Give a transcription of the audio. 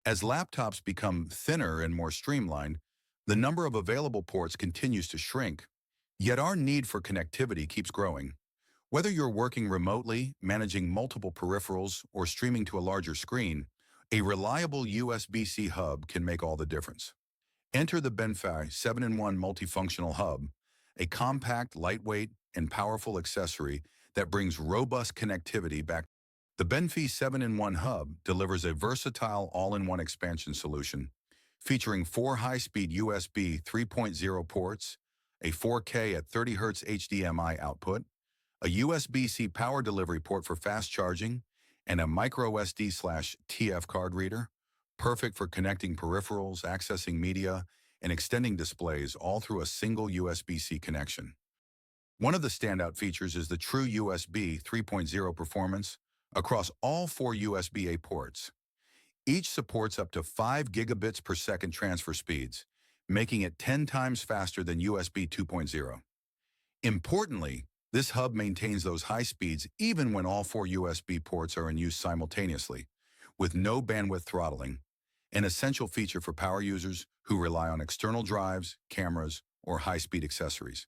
As laptops become thinner and more streamlined, the number of available ports continues to shrink. Yet our need for connectivity keeps growing. Whether you're working remotely, managing multiple peripherals, or streaming to a larger screen, a reliable USB-C hub can make all the difference. Enter the Benfei 7-in-1 Multifunctional Hub, a compact, lightweight, and powerful accessory that brings robust connectivity back. The Benfei 7-in-1 Hub delivers a versatile all-in-one expansion solution, featuring 4 high-speed USB 3.0 ports, a 4K at 30 Hz HDMI output, a USB-C power delivery port for fast charging, and a micro SD/TF card reader, perfect for connecting peripherals, accessing media, and extending displays all through a single USB-C connection. One of the standout features is the true USB 3.0 performance across all 4 USB-A ports. Each supports up to 5 gigabits per second transfer speeds, making it 10 times faster than USB 2.0. Importantly, this hub maintains those high speeds even when all 4 USB ports are in use simultaneously, with no bandwidth throttling, an essential feature for power users who rely on external drives, cameras, or high-speed accessories.